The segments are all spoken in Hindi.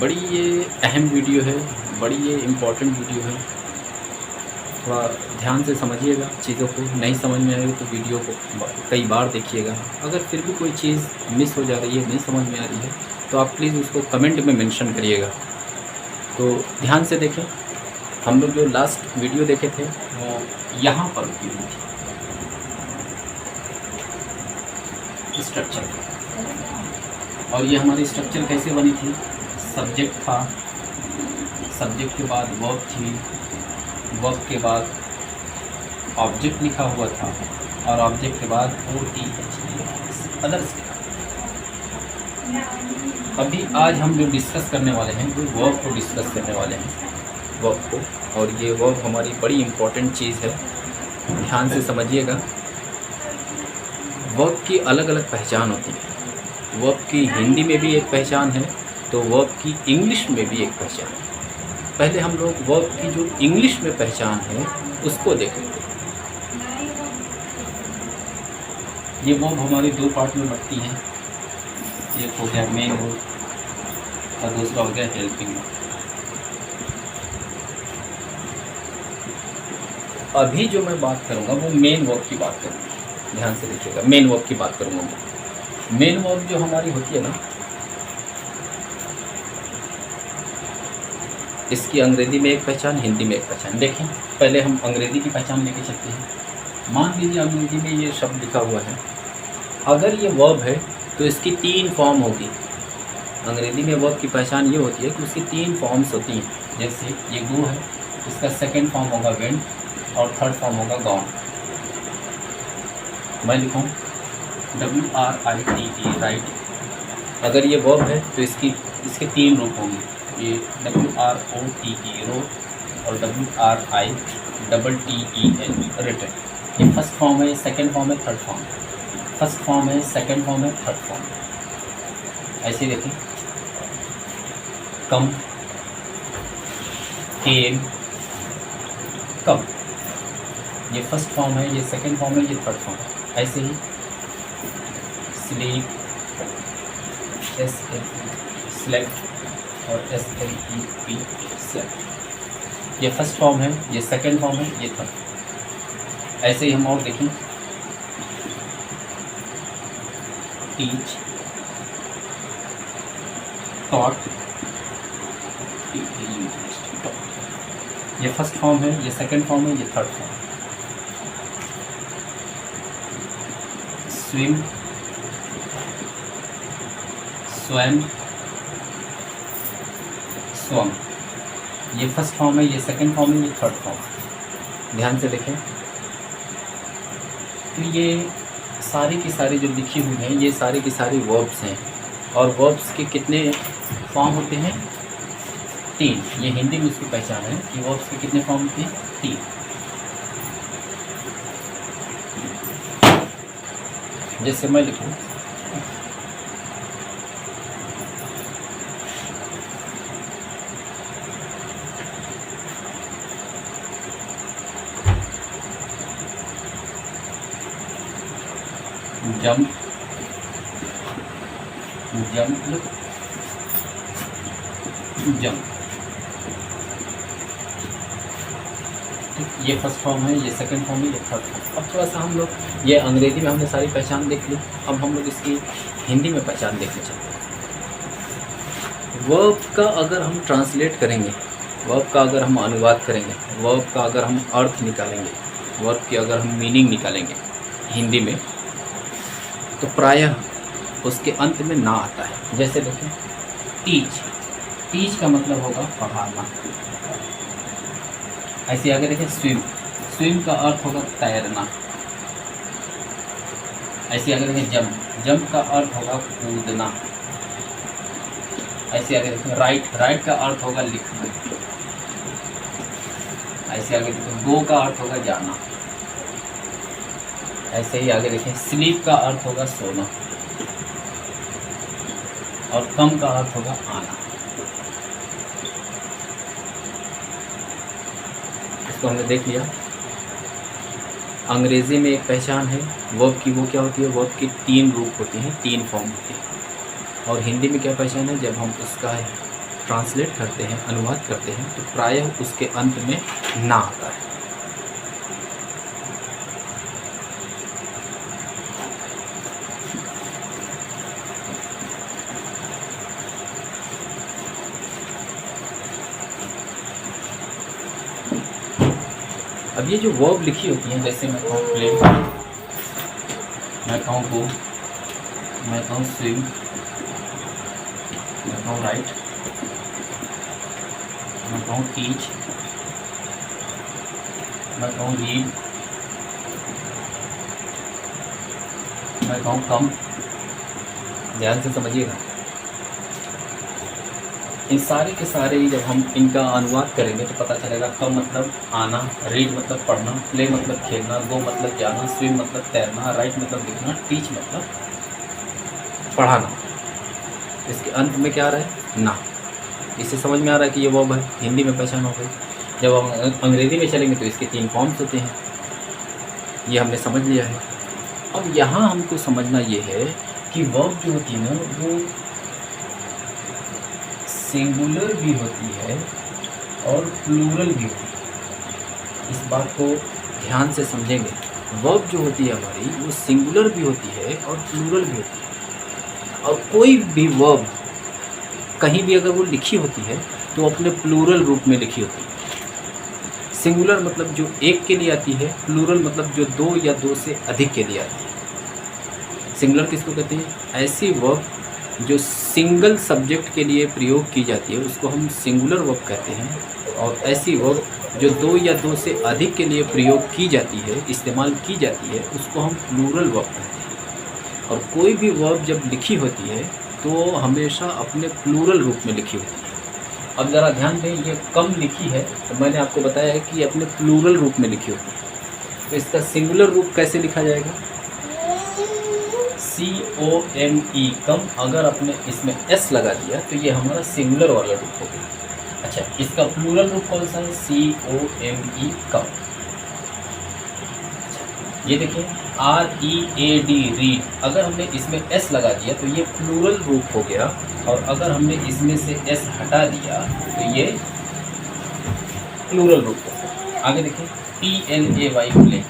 बड़ी ये अहम वीडियो है, बड़ी ये इम्पोर्टेंट वीडियो है। थोड़ा ध्यान से समझिएगा चीज़ों को। नहीं समझ में आएगी तो वीडियो को कई बार देखिएगा। अगर फिर भी कोई चीज़ मिस हो जा रही है, नहीं समझ में आ रही है, तो आप प्लीज़ उसको कमेंट में मेंशन करिएगा। तो ध्यान से देखें। हम लोग जो लास्ट वीडियो देखे थे वो यहाँ पर रुकी हुई थी, स्ट्रक्चर। और ये हमारी स्ट्रक्चर कैसे बनी थी? सब्जेक्ट था, सब्जेक्ट के बाद वर्ब थी, वर्ब के बाद ऑब्जेक्ट लिखा हुआ था, और ऑब्जेक्ट के बाद OTH अदर्स। अभी आज हम जो डिस्कस करने वाले हैं वो वर्ब को डिस्कस करने वाले हैं, वर्ब को। और ये वर्ब हमारी बड़ी इम्पोर्टेंट चीज़ है, ध्यान से समझिएगा। वर्ब की अलग अलग पहचान होती है। वर्ब की हिंदी में भी एक पहचान है, तो वर्ब की इंग्लिश में भी एक पहचान है। पहले हम लोग वर्ब की जो इंग्लिश में पहचान है उसको देखेंगे। ये वर्ब हमारी दो पार्ट में बढ़ती हैं। एक हो गया मेन वर्ब और दूसरा हो गया हेल्पिंग वर्ब। अभी जो मैं बात करूँगा वो मेन वर्ब की बात करूँगा। ध्यान से देखिएगा, मेन वर्ब की बात करूँगा मैं। मेन वर्ब जो हमारी होती है ना, इसकी अंग्रेजी में एक पहचान, हिंदी में एक पहचान। देखें, पहले हम अंग्रेजी की पहचान लेके चलते हैं। मान लीजिए अंग्रेजी में ये शब्द लिखा हुआ है। अगर ये वर्ब है तो इसकी 3 फॉर्म होगी। अंग्रेजी में वर्ब की पहचान ये होती है कि उसकी 3 फॉर्म्स होती हैं। जैसे ये गो है, इसका सेकंड फॉर्म होगा वेंट और थर्ड फॉर्म होगा गॉन। मैं लिखूँ WRITE, राइट। अगर ये वर्ब है तो इसके 3 रूप होंगे। ये WROTE, रोट, और WRITTEN, रिटन। ये फर्स्ट फॉर्म है, सेकंड फॉर्म है, थर्ड फॉर्म है। फर्स्ट फॉर्म है, सेकंड फॉर्म है, थर्ड फॉर्म है। ऐसे देखें, कम, केम, कम। ये फर्स्ट फॉर्म है, ये सेकंड फॉर्म है, ये थर्ड फॉर्म है। ऐसे ही स्लीप, स्लेप्ट, और SLEP, स्लेप्ट। ये फर्स्ट फॉर्म है, ये सेकंड फॉर्म है, ये थर्ड। ऐसे ही हम और देखें, टीच, टॉट, ये फर्स्ट फॉर्म है, ये सेकंड फॉर्म है, ये थर्ड फॉर्म। स्विम, स्वयं, स्वम। ये फर्स्ट फॉर्म है, ये सेकंड फॉर्म है, ये थर्ड फॉर्म। ध्यान से देखें। तो ये सारी की सारी जो लिखी हुई हैं, ये सारी की सारी वर्ब्स हैं। और वर्ब्स के कितने फॉर्म होते हैं? 3। ये हिंदी में उसकी पहचान है कि वर्ब्स के कितने फॉर्म होते हैं? 3। जैसे मैं लिखूँ, जंप, जंप, जंप। ये फर्स्ट फॉर्म है, ये सेकंड फॉर्म है, ये थर्ड फॉर्म। अब थोड़ा सा हम लोग, ये अंग्रेजी में हमने सारी पहचान देख ली, अब हम लोग इसकी हिंदी में पहचान देखना चाहते हैं। वर्ब का अगर हम ट्रांसलेट करेंगे, वर्ब का अगर हम अनुवाद करेंगे, वर्ब का अगर हम अर्थ निकालेंगे, वर्ब की अगर हम मीनिंग निकालेंगे हिंदी में, तो प्रायः उसके अंत में ना आता है। जैसे देखें, टीच, टीच का मतलब होगा पढ़ाना। ऐसे आगे देखें, स्विम, स्विम का अर्थ होगा तैरना। ऐसे आगे देखें, जंप, जंप का अर्थ होगा कूदना। ऐसे आगे देखें, राइट, राइट का अर्थ होगा लिखना। ऐसे आगे देखें, गो का अर्थ होगा जाना। ऐसे ही आगे देखें, स्लीप का अर्थ होगा सोना, और कम का अर्थ होगा आना। इसको हमने देख लिया। अंग्रेज़ी में एक पहचान है वर्ब की, वो क्या होती है? वर्ब की 3 रूप होते हैं, 3 फॉर्म होती है। और हिंदी में क्या पहचान है? जब हम उसका ट्रांसलेट करते हैं, अनुवाद करते हैं, तो प्रायः उसके अंत में ना आता है। अब ये जो वर्ब लिखी होती हैं, जैसे मैं कहूँ प्ले, मैं कहूँ गो, मैं कहूँ स्विम, मैं कहूँ राइट, मैं कहूँ टीच, मैं कहूँ रीड, मैं कहूँ कम। ध्यान से समझिएगा, इन सारे के सारे जब हम इनका अनुवाद करेंगे तो पता चलेगा। कम मतलब आना, रीड मतलब पढ़ना, प्ले मतलब खेलना, गो मतलब जाना, स्विम मतलब तैरना, राइट मतलब लिखना, टीच मतलब पढ़ाना। इसके अंत में क्या आ रहा है? ना। इससे समझ में आ रहा है कि ये वर्ब है, हिंदी में पहचान हो गई। जब हम अंग्रेज़ी में चलेंगे तो इसके 3 फॉर्म्स होते हैं, ये हमने समझ लिया है। अब यहाँ हमको समझना ये है कि वर्ब जो होती है ना, वो सिंगुलर भी होती है और प्लूरल भी होती है। इस बात को ध्यान से समझेंगे। वर्ब जो होती है हमारी, वो सिंगुलर भी होती है और प्लूरल भी होती है। और कोई भी वर्ब कहीं भी अगर वो लिखी होती है तो अपने प्लूरल रूप में लिखी होती है। सिंगुलर मतलब जो एक के लिए आती है, प्लूरल मतलब जो 2 या 2 से अधिक के लिए आती है। सिंगुलर किसको कहते हैं? ऐसी वर्ब जो सिंगल सब्जेक्ट के लिए प्रयोग की जाती है उसको हम सिंगुलर वर्ब कहते हैं। और ऐसी वर्ब जो 2 या 2 से अधिक के लिए प्रयोग की जाती है, इस्तेमाल की जाती है, उसको हम प्लूरल वर्ब कहते हैं। और कोई भी वर्ब जब लिखी होती है तो हमेशा अपने प्लूरल रूप में लिखी होती है। अब ज़रा ध्यान दें, ये कम लिखी है तो मैंने आपको बताया है कि ये अपने प्लूरल रूप में लिखी होती है। तो इसका सिंगुलर रूप कैसे लिखा जाएगा? COME, कम। अगर आपने इसमें S लगा दिया तो ये हमारा सिंगुलर वाला रूप हो गया। अच्छा, इसका प्लूरल रूप कौन सा है? COME, कम। ये देखिए READ, रीड। अगर हमने इसमें S लगा दिया तो ये प्लूरल रूप हो गया। और अगर हमने इसमें से S हटा दिया तो ये प्लूरल रूप हो गया। आगे देखिए PLAY, प्ले।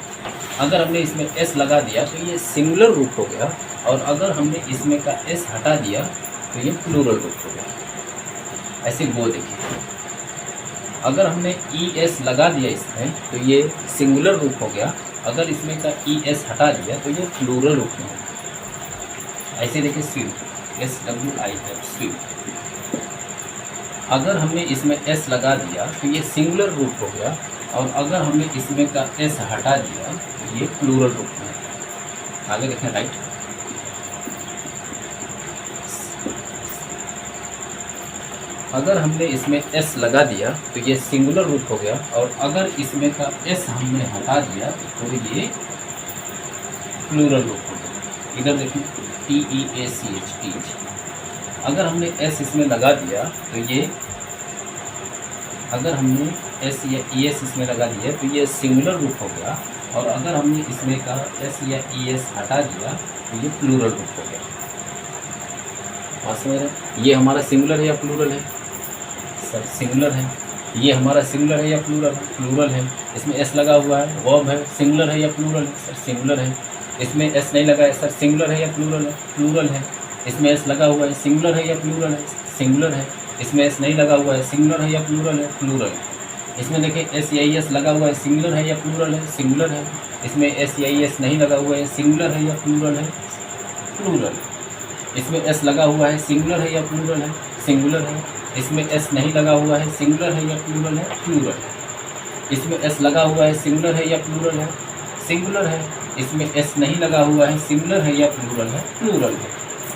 अगर हमने इसमें S लगा दिया तो ये सिंगुलर रूप हो गया। और अगर हमने इसमें का S हटा दिया तो ये प्लूरल रूप हो गया। ऐसे गो देखिए, अगर हमने ES लगा दिया इसमें तो ये सिंगुलर रूप हो गया। अगर इसमें का ES हटा दिया तो ये प्लूरल रूप में हो गया। ऐसे देखिए स्विम, SWIM, स्विम। अगर हमने इसमें S लगा दिया तो ये सिंगुलर रूप हो गया। और अगर हमने इसमें का S हटा दिया तो ये प्लूरल रूप में हो गया। आगे देखें राइट, अगर हमने इसमें S लगा दिया तो ये सिंगुलर रूप हो गया। और अगर इसमें का S हमने हटा दिया तो ये प्लूरल रूप हो गया। इधर देखिए TEACH, टीच। अगर हमने S इसमें लगा दिया तो ये, अगर हमने S या ES इसमें लगा दिया तो ये सिंगुलर रूप हो गया। और अगर हमने इसमें का S या ES हटा दिया तो ये प्लूरल रूप हो गया। बात समझ रहे हैं? ये हमारा सिंगुलर है या प्लूरल है? सर सिंगुलर है। ये हमारा सिंगुलर है या प्लूरल? प्लूरल है। इसमें S लगा हुआ है, वर्ब है, सिंगुलर है या प्लूरल है? सर सिंगुलर है। इसमें S नहीं लगा है, सर सिंगुलर है या प्लूरल है? प्लूरल है। इसमें S लगा हुआ है, सिंगुलर है या प्लूरल है? सिंगुलर है। इसमें S नहीं लगा हुआ है, सिंगुलर है या प्लूरल है? प्लूरल। इसमें देखिए S या ES लगा हुआ है, सिंगुलर है या प्लूरल है? सिंगुलर है। इसमें S या ES नहीं लगा हुआ है, सिंगुलर है या प्लूरल है? प्लूरल। इसमें S लगा हुआ है, सिंगुलर है या प्लूरल है? सिंगुलर है। इसमें S नहीं लगा हुआ है, सिंगुलर है या प्लूरल है? प्लूरल। इसमें S लगा हुआ है, सिंगुलर है या प्लूरल है? सिंगुलर है। इसमें S नहीं लगा हुआ है, सिंगुलर है या प्लूरल है? प्लूरल है।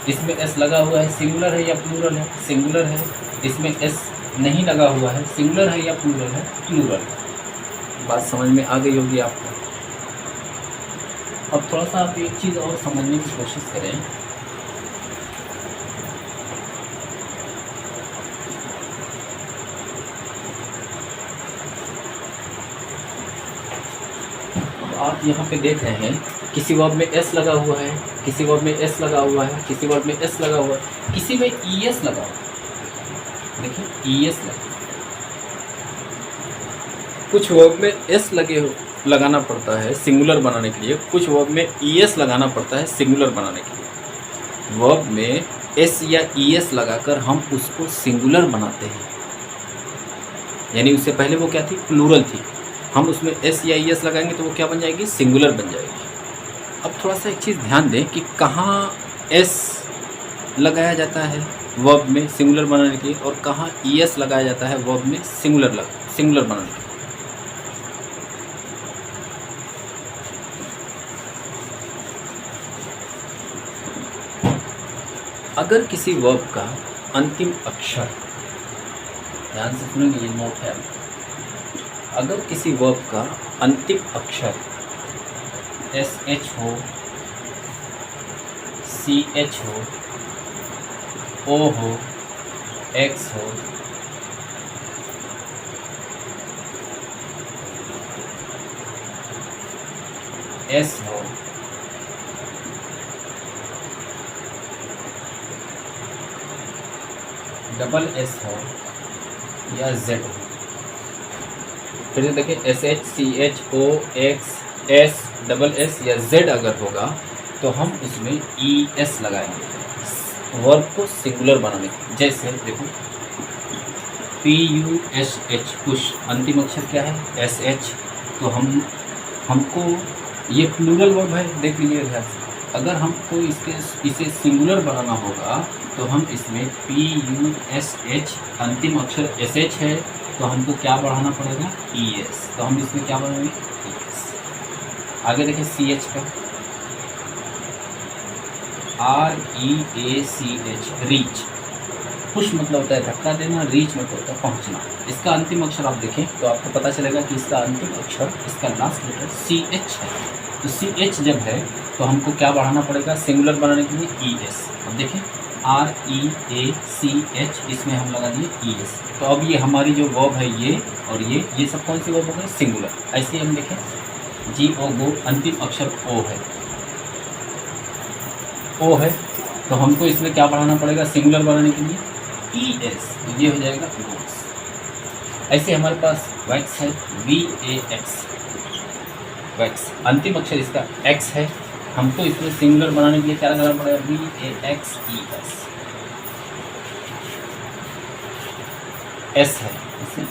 इसमें S लगा हुआ है, सिंगुलर है या प्लूरल है? सिंगुलर है। इसमें S नहीं लगा हुआ है, सिंगुलर है या प्लूरल है? प्लूरल। बात समझ में आ गई होगी आपको। अब थोड़ा सा आप एक चीज़ और समझने की कोशिश करें। आप यहाँ पे देख रहे हैं किसी वर्ब में S लगा हुआ है, किसी वर्ब में S लगा हुआ है, किसी वर्ब में S लगा हुआ है, किसी में ES लगा हुआ है। देखिए ES लगे, कुछ वर्ब में S लगाना पड़ता है सिंगुलर बनाने के लिए, कुछ वर्ब में ES लगाना पड़ता है सिंगुलर बनाने के लिए। वर्ब में S या ES लगाकर हम उसको सिंगुलर बनाते हैं, यानी उससे पहले वो क्या थी, प्लूरल थी, हम उसमें S या ES लगाएंगे तो वो क्या बन जाएगी, सिंगुलर बन जाएगी। अब थोड़ा सा एक चीज़ ध्यान दें कि कहाँ S लगाया जाता है वर्ब में सिंगुलर बनाने के लिए और कहाँ ES लगाया जाता है वर्ब में सिंगुलर बनाने के लिए। अगर किसी वर्ब का अंतिम अक्षर, ध्यान से सुनेंगे ये नोट है, अगर किसी वर्ब का अंतिम अक्षर SH हो, CH हो, O हो, X हो, S हो, डबल S हो या Z हो, फिर से देखिए SH, CH, O, X, S, double S या Z अगर होगा तो हम उसमें ES लगाएंगे वर्ब को सिंगुलर बनाने के। जैसे देखो PUSH पुश, अंतिम अक्षर क्या है, SH, तो हमको ये प्लूरल वर्ब है, देख लीजिए ध्यान से। अगर हमको इसे सिंगुलर बनाना होगा तो हम इसमें PUSH, अंतिम अक्षर SH है तो हमको क्या बढ़ाना पड़ेगा, ES, तो हम इसमें क्या बनाएंगे, ES। आगे देखिए CH का, REACH, रीच, पुश मतलब होता है धक्का देना, रीच मतलब होता है पहुंचना। इसका अंतिम अक्षर आप देखें तो आपको पता चलेगा कि इसका अंतिम अक्षर, इसका लास्ट लेटर CH है, तो CH जब है तो हमको क्या बढ़ाना पड़ेगा, सिंगुलर बनाने के लिए ES। अब देखें REACH, इसमें हम लगा दिए ES, तो अब ये हमारी जो वर्ब है और ये सब कौन सी वर्ब हो गई, सिंगुलर। ऐसे ही हम देखें GO, गो, अंतिम अक्षर O है तो हमको इसमें क्या बढ़ाना पड़ेगा, सिंगुलर बनाने के लिए ES, तो ये हो जाएगा गोस। ऐसे हमारे पास वैक्स है, VAX, वैक्स, अंतिम अक्षर इसका X है, हमको इसमें सिंगुलर बनाने के लिए क्या लगाना पड़ेगा, VAXES। S है, इसे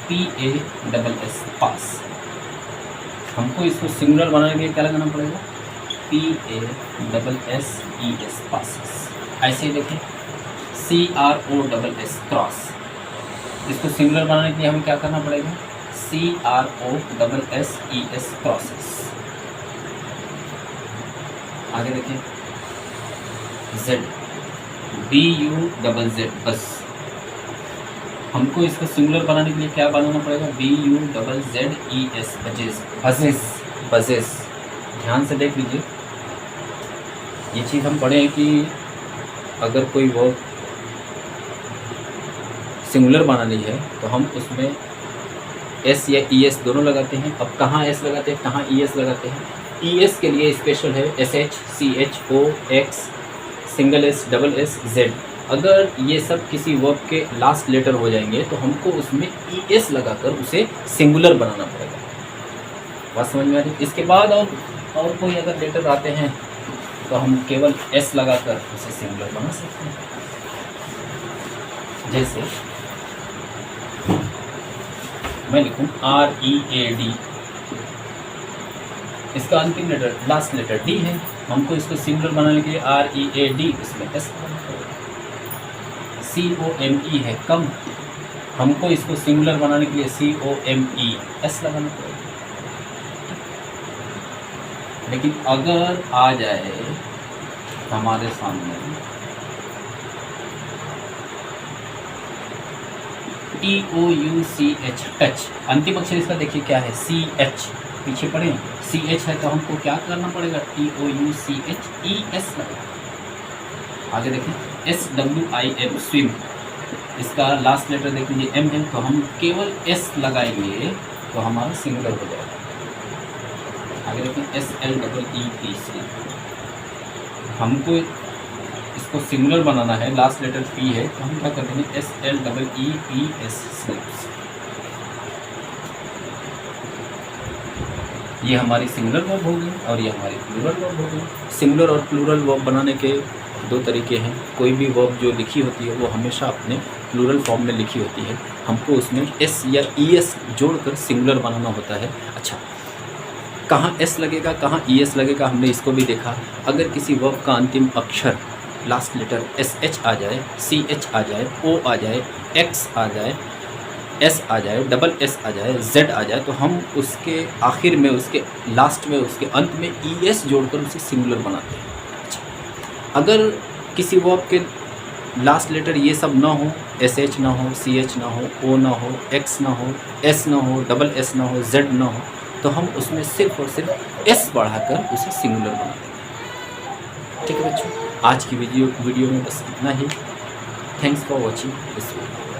PASS, पास, हमको इसको सिंगुलर बनाने के लिए क्या लगाना पड़ेगा, PASSES, पासेस। ऐसे ही देखें CROSS, क्रॉस, इसको सिंगुलर बनाने के लिए हमें क्या करना पड़ेगा, CROSSES, क्रॉसेस। आगे देखें Z, BUZZ, बस, हमको इसको सिंगुलर बनाने के लिए क्या बनाना पड़ेगा, BUZZES, बजेस। ध्यान से देख लीजिए, ये चीज़ हम पढ़े हैं कि अगर कोई वर्ब सिंगुलर बनानी है तो हम उसमें S या ES दोनों लगाते हैं। अब कहाँ S लगाते हैं, कहाँ ES लगाते हैं, ES के लिए स्पेशल है SH, CH, O, X, single S, double S, Z। अगर ये सब किसी वर्ब के लास्ट लेटर हो जाएंगे तो हमको उसमें ES लगाकर उसे सिंगुलर बनाना पड़ेगा। बात समझ में आ रही। इसके बाद और कोई अगर लेटर आते हैं तो हम केवल S लगाकर उसे सिंगुलर बना सकते हैं। जैसे मैं लिखूं READ, इसका अंतिम लेटर, लास्ट लेटर D है, हमको इसको सिंगुलर बनाने के लिए READ, इसमें S लगाना पड़ेगा। COME है कम, हमको इसको सिंगुलर बनाने के लिए COMES लगाना पड़ेगा। लेकिन अगर आ जाए हमारे सामने TOUCH, टच, अंतिम अक्षर इसका देखिए क्या है, CH, पीछे पढ़े CH है तो हमको क्या करना पड़ेगा, TOUCHES लगेगा। आगे देखिए SWIM, स्विम, इसका लास्ट लेटर देख लीजिए M है तो हम केवल S लगाएंगे तो हमारा सिंगुलर हो जाएगा। आगे देखिए SLEEP, हमको इसको सिंगुलर बनाना है, लास्ट लेटर पी है, तो हम क्या कर देंगे SLEEPS स्लिप्स। ये हमारी सिंगुलर वर्ब हो गई और ये हमारी प्लूरल वर्ब हो गई। सिंगुलर और प्लूरल वर्ब बनाने के दो तरीके हैं। कोई भी वर्ब जो लिखी होती है वो हमेशा अपने प्लूरल फॉर्म में लिखी होती है, हमको उसमें एस या ES जोड़कर सिंगुलर बनाना होता है। अच्छा, कहाँ एस लगेगा कहाँ ES लगेगा हमने इसको भी देखा। अगर किसी वर्ब का अंतिम अक्षर लास्ट लेटर SH आ जाए, CH आ जाए, O आ जाए, X आ जाए, S आ जाए, डबल S आ जाए, Z आ जाए, तो हम उसके आखिर में, उसके लास्ट में, उसके अंत में ES जोड़कर उसे सिंगुलर बनाते हैं। अच्छा, अगर किसी वर्ब के लास्ट लेटर ये सब ना हो, SH ना हो, CH ना हो, O ना हो, X ना हो, S ना हो, डबल S ना हो, Z ना हो, तो हम उसमें सिर्फ और सिर्फ S बढ़ाकर उसे सिंगुलर बना देंगे। ठीक है बच्चों, आज की वीडियो में बस इतना ही। Thanks for watching this video.